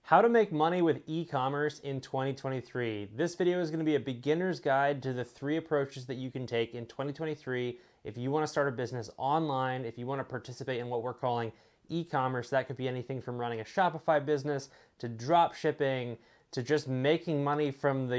How to make money with e-commerce in 2023. This video is going to be a beginner's guide to the 3 approaches that you can take in 2023 if you want to start a business online, if you want to participate in what we're calling e-commerce. That could be anything from running a Shopify business to drop shipping to just making money from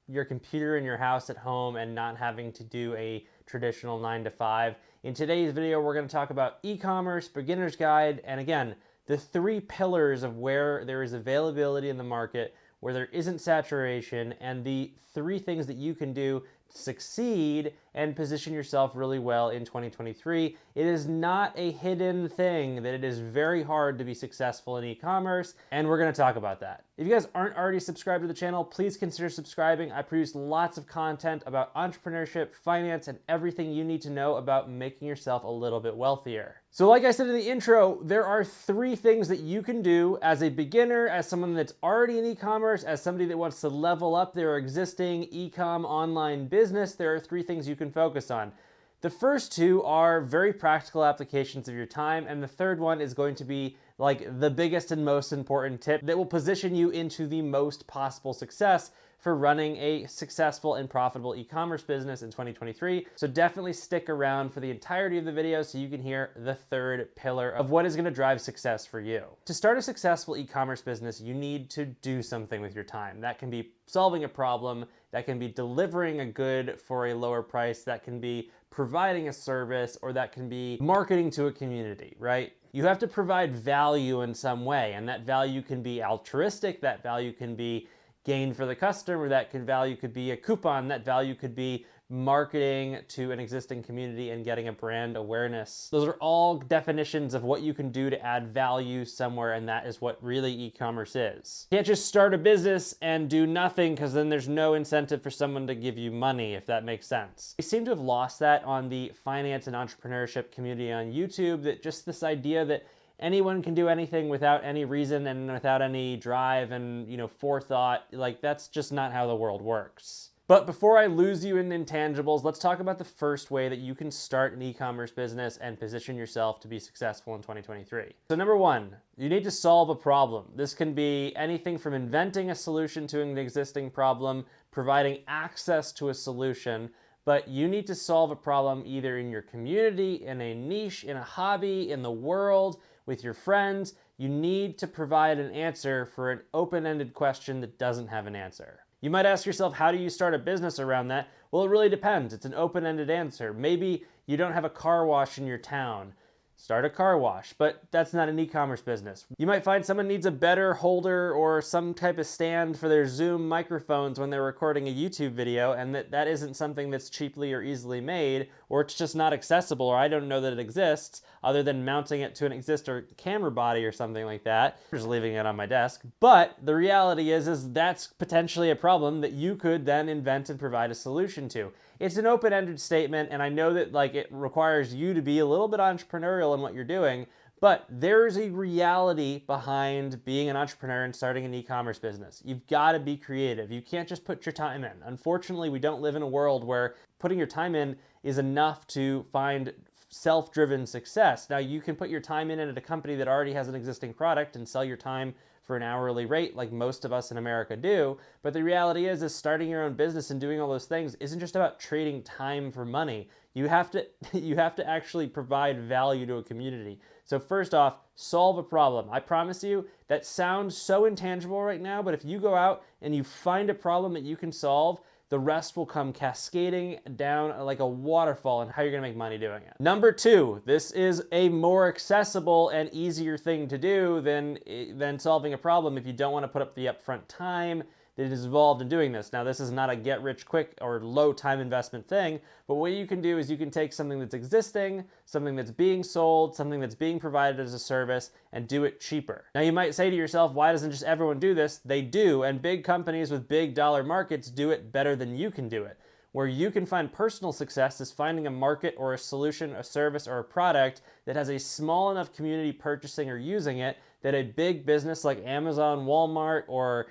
your computer in your house at home and not having to do a traditional 9 to 5. In today's video, we're going to talk about e-commerce, beginner's guide, and again, the 3 pillars of where there is availability in the market, where there isn't saturation, and the 3 things that you can do to succeed and position yourself really well in 2023. It is not a hidden thing that it is very hard to be successful in e-commerce, and we're going to talk about that. If you guys aren't already subscribed to the channel, please consider subscribing. I produce lots of content about entrepreneurship, finance, and everything you need to know about making yourself a little bit wealthier. So like I said in the intro, there are 3 things that you can do as a beginner, as someone that's already in e-commerce, as somebody that wants to level up their existing e-com online business. There are 3 things you can focus on. The first 2 are very practical applications of your time, and the third one is going to be like the biggest and most important tip that will position you into the most possible success for running a successful and profitable e-commerce business in 2023. So definitely stick around for the entirety of the video so you can hear the 3rd pillar of what is going to drive success for you. To start a successful e-commerce business, you need to do something with your time. That can be solving a problem, that can be delivering a good for a lower price, that can be providing a service, or that can be marketing to a community, right? You have to provide value in some way, and that value can be altruistic, that value can be gain for the customer, that value could be a coupon, that value could be marketing to an existing community and getting a brand awareness. Those are all definitions of what you can do to add value somewhere, and that is what really e-commerce is. You can't just start a business and do nothing, because then there's no incentive for someone to give you money, if that makes sense. We seem to have lost that on the finance and entrepreneurship community on YouTube, that just this idea that anyone can do anything without any reason and without any drive and, forethought, like that's just not how the world works. But before I lose you in intangibles, let's talk about the first way that you can start an e-commerce business and position yourself to be successful in 2023. So number 1, you need to solve a problem. This can be anything from inventing a solution to an existing problem, providing access to a solution, but you need to solve a problem either in your community, in a niche, in a hobby, in the world, with your friends. You need to provide an answer for an open-ended question that doesn't have an answer. You might ask yourself, how do you start a business around that? Well, it really depends. It's an open-ended answer. Maybe you don't have a car wash in your town. Start a car wash, but that's not an e-commerce business. You might find someone needs a better holder or some type of stand for their Zoom microphones when they're recording a YouTube video, and that isn't something that's cheaply or easily made, or it's just not accessible, or I don't know that it exists, other than mounting it to an existing camera body or something like that. I'm just leaving it on my desk. But the reality is that's potentially a problem that you could then invent and provide a solution to. It's an open-ended statement, and I know that it requires you to be a little bit entrepreneurial in what you're doing, but there's a reality behind being an entrepreneur and starting an e-commerce business. You've got to be creative. You can't just put your time in. Unfortunately, we don't live in a world where putting your time in is enough to find self-driven success. Now, you can put your time in at a company that already has an existing product and sell your time for an hourly rate like most of us in America do, but the reality is starting your own business and doing all those things isn't just about trading time for money. You have to actually provide value to a community. So first off, solve a problem. I promise you, that sounds so intangible right now, but if you go out and you find a problem that you can solve, the rest will come cascading down like a waterfall, and how you're gonna make money doing it. Number 2, this is a more accessible and easier thing to do than solving a problem if you don't wanna put up the upfront time that is involved in doing this. Now, this is not a get-rich-quick or low-time investment thing, but what you can do is you can take something that's existing, something that's being sold, something that's being provided as a service, and do it cheaper. Now, you might say to yourself, why doesn't just everyone do this? They do, and big companies with big dollar markets do it better than you can do it. Where you can find personal success is finding a market or a solution, a service, or a product that has a small enough community purchasing or using it that a big business like Amazon, Walmart, or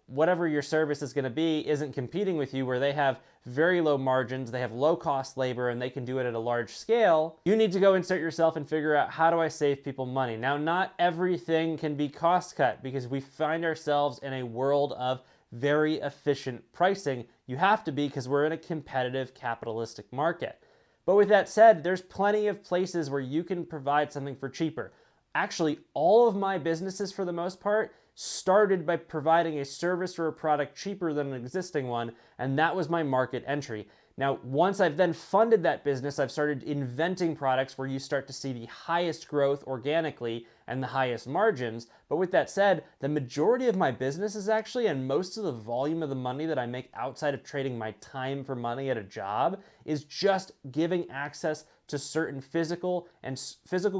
whatever your service is going to be isn't competing with you, where they have very low margins, they have low cost labor, and they can do it at a large scale, you need to go insert yourself and figure out, how do I save people money? Now, not everything can be cost cut, because we find ourselves in a world of very efficient pricing. You have to be, because we're in a competitive capitalistic market. But with that said, there's plenty of places where you can provide something for cheaper. Actually, all of my businesses, for the most part, started by providing a service or a product cheaper than an existing one, and that was my market entry. Now, once I've then funded that business, I've started inventing products where you start to see the highest growth organically and the highest margins. But with that said, the majority of my business is actually, and most of the volume of the money that I make outside of trading my time for money at a job, is just giving access to certain physical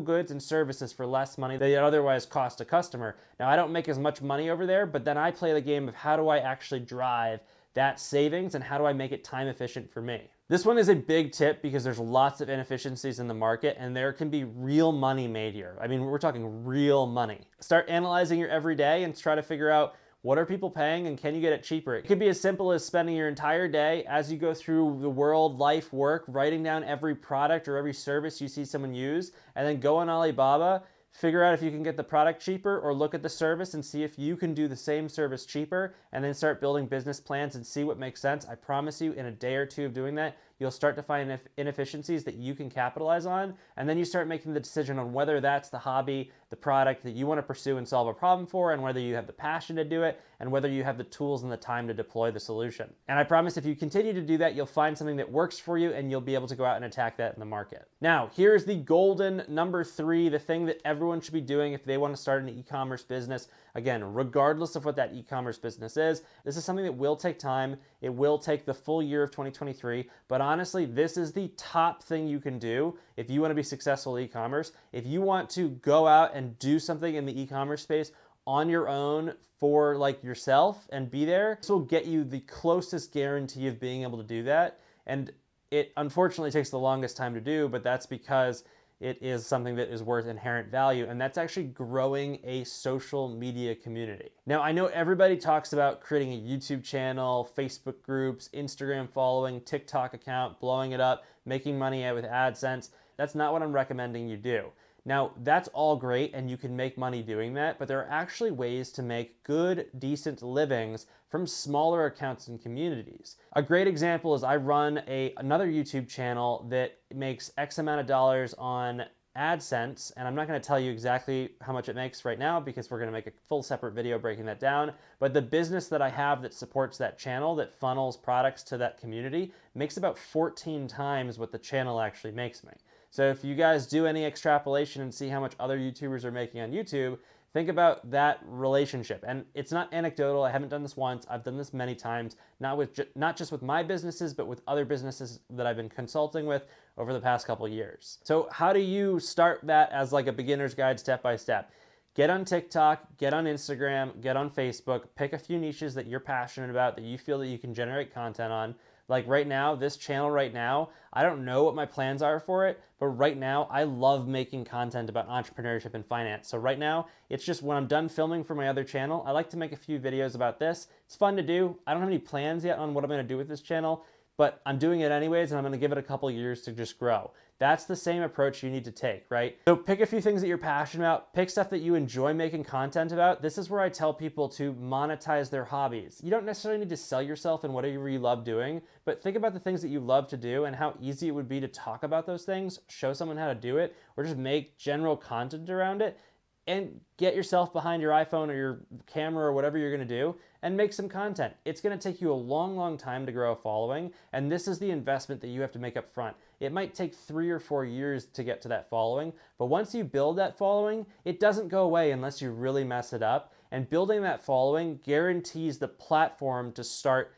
goods and services for less money than it otherwise cost a customer. Now, I don't make as much money over there, but then I play the game of, how do I actually drive that savings and how do I make it time efficient for me? This one is a big tip, because there's lots of inefficiencies in the market, and there can be real money made here. I mean, we're talking real money. Start analyzing your everyday and try to figure out, what are people paying and can you get it cheaper? It could be as simple as spending your entire day as you go through the world, life, work, writing down every product or every service you see someone use, and then go on Alibaba, figure out if you can get the product cheaper, or look at the service and see if you can do the same service cheaper, and then start building business plans and see what makes sense. I promise you, in a day or two of doing that, you'll start to find inefficiencies that you can capitalize on, and then you start making the decision on whether that's the hobby, the product that you want to pursue and solve a problem for, and whether you have the passion to do it, and whether you have the tools and the time to deploy the solution. And I promise, if you continue to do that, you'll find something that works for you, and you'll be able to go out and attack that in the market. Now, here's the golden number 3, the thing that everyone should be doing if they want to start an e-commerce business. Again, regardless of what that e-commerce business is, this is something that will take time. It will take the full year of 2023, but honestly, this is the top thing you can do if you want to be successful in e-commerce. If you want to go out and do something in the e-commerce space on your own for yourself and be there, this will get you the closest guarantee of being able to do that. And it unfortunately takes the longest time to do, but that's because it is something that is worth inherent value, and that's actually growing a social media community. Now, I know everybody talks about creating a YouTube channel, Facebook groups, Instagram following, TikTok account, blowing it up, making money with AdSense. That's not what I'm recommending you do. Now, that's all great, and you can make money doing that, but there are actually ways to make good, decent livings from smaller accounts and communities. A great example is I run another YouTube channel that makes X amount of dollars on AdSense, and I'm not going to tell you exactly how much it makes right now, because we're going to make a full separate video breaking that down. But the business that I have that supports that channel, that funnels products to that community, makes about 14 times what the channel actually makes me. So if you guys do any extrapolation and see how much other YouTubers are making on YouTube, think about that relationship. And it's not anecdotal. I haven't done this once. I've done this many times, not just with my businesses, but with other businesses that I've been consulting with over the past couple of years. So how do you start that as like a beginner's guide, step by step? Get on TikTok, get on Instagram, get on Facebook, pick a few niches that you're passionate about, that you feel that you can generate content on. Like right now, this channel right now, I don't know what my plans are for it, but right now I love making content about entrepreneurship and finance. So right now, it's just when I'm done filming for my other channel, I like to make a few videos about this. It's fun to do. I don't have any plans yet on what I'm gonna do with this channel, but I'm doing it anyways, and I'm gonna give it a couple years to just grow. That's the same approach you need to take, right? So pick a few things that you're passionate about, pick stuff that you enjoy making content about. This is where I tell people to monetize their hobbies. You don't necessarily need to sell yourself in whatever you love doing, but think about the things that you love to do and how easy it would be to talk about those things, show someone how to do it, or just make general content around it, and get yourself behind your iPhone or your camera or whatever you're gonna do and make some content. It's gonna take you a long, long time to grow a following, and this is the investment that you have to make up front. It might take 3 or 4 years to get to that following, but once you build that following, it doesn't go away unless you really mess it up, and building that following guarantees the platform to start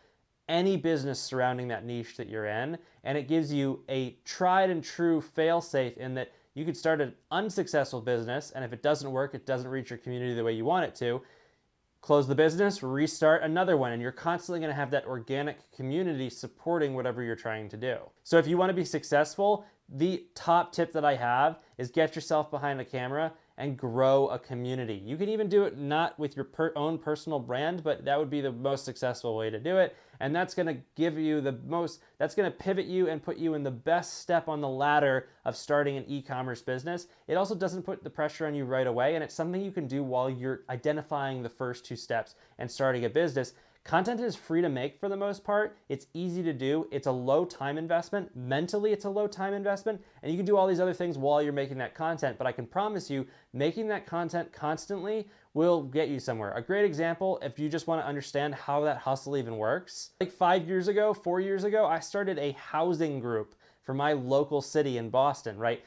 any business surrounding that niche that you're in, and it gives you a tried and true fail-safe in that you could start an unsuccessful business, and if it doesn't work, it doesn't reach your community the way you want it to, close the business, restart another one, and you're constantly gonna have that organic community supporting whatever you're trying to do. So if you wanna be successful, the top tip that I have is get yourself behind a camera and grow a community. You can even do it not with your own personal brand, but that would be the most successful way to do it. And that's going to give you that's going to pivot you and put you in the best step on the ladder of starting an e-commerce business. It also doesn't put the pressure on you right away, and it's something you can do while you're identifying the first two steps and starting a business. Content is free to make for the most part. It's easy to do. It's a low time investment. Mentally, it's a low time investment. And you can do all these other things while you're making that content. But I can promise you, making that content constantly will get you somewhere. A great example, if you just want to understand how that hustle even works. Like 4 years ago, I started a housing group for my local city in Boston, right?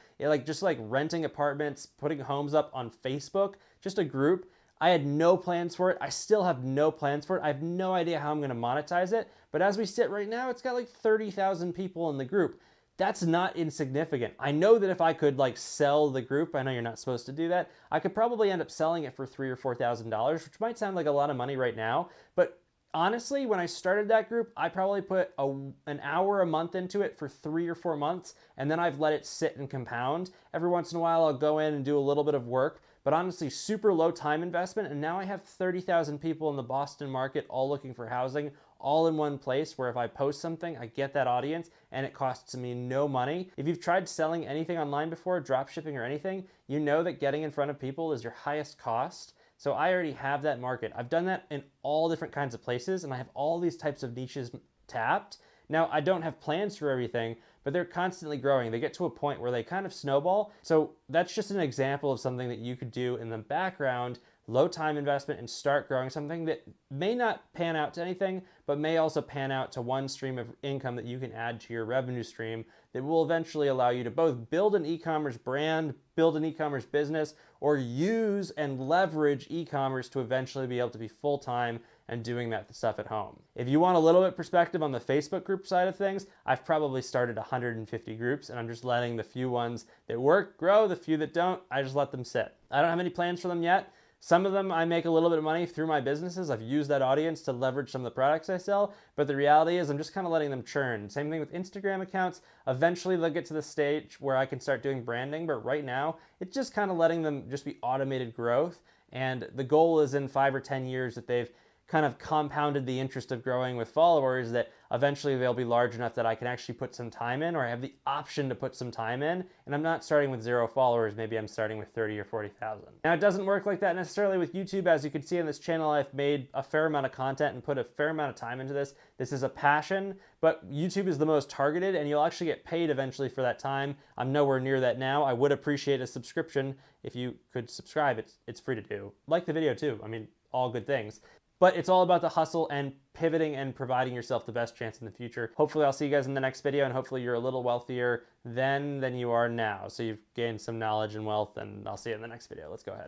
Just like renting apartments, putting homes up on Facebook, just a group. I had no plans for it. I still have no plans for it. I have no idea how I'm going to monetize it. But as we sit right now, it's got like 30,000 people in the group. That's not insignificant. I know that if I could like sell the group, I know you're not supposed to do that, I could probably end up selling it for $3,000 or $4,000, which might sound like a lot of money right now. But honestly, when I started that group, I probably put an hour a month into it for 3 or 4 months, and then I've let it sit and compound. Every once in a while, I'll go in and do a little bit of work, but honestly, super low time investment, and now I have 30,000 people in the Boston market all looking for housing, all in one place, where if I post something, I get that audience, and it costs me no money. If you've tried selling anything online before, drop shipping or anything, you know that getting in front of people is your highest cost. So I already have that market. I've done that in all different kinds of places, and I have all these types of niches tapped. Now, I don't have plans for everything, but they're constantly growing. They get to a point where they kind of snowball. So that's just an example of something that you could do in the background, low time investment, and start growing something that may not pan out to anything, but may also pan out to one stream of income that you can add to your revenue stream that will eventually allow you to both build an e-commerce brand, build an e-commerce business, or use and leverage e-commerce to eventually be able to be full-time and doing that stuff at home. If you want a little bit perspective on the Facebook group side of things, I've probably started 150 groups, and I'm just letting the few ones that work grow, the few that don't, I just let them sit. I don't have any plans for them yet. Some of them I make a little bit of money through my businesses. I've used that audience to leverage some of the products I sell, but the reality is I'm just kind of letting them churn. Same thing with Instagram accounts. Eventually they'll get to the stage where I can start doing branding, but right now it's just kind of letting them just be automated growth. And the goal is in 5 or 10 years that they've kind of compounded the interest of growing with followers, that eventually they'll be large enough that I can actually put some time in, or I have the option to put some time in, and I'm not starting with 0 followers. Maybe I'm starting with 30 or 40,000. Now, it doesn't work like that necessarily with YouTube. As you can see on this channel, I've made a fair amount of content and put a fair amount of time into this. This is a passion, but YouTube is the most targeted, and you'll actually get paid eventually for that time. I'm nowhere near that now. I would appreciate a subscription if you could subscribe. It's free to do. Like the video too. I mean, all good things. But it's all about the hustle and pivoting and providing yourself the best chance in the future. Hopefully I'll see you guys in the next video, and hopefully you're a little wealthier then than you are now. So you've gained some knowledge and wealth, and I'll see you in the next video. Let's go ahead.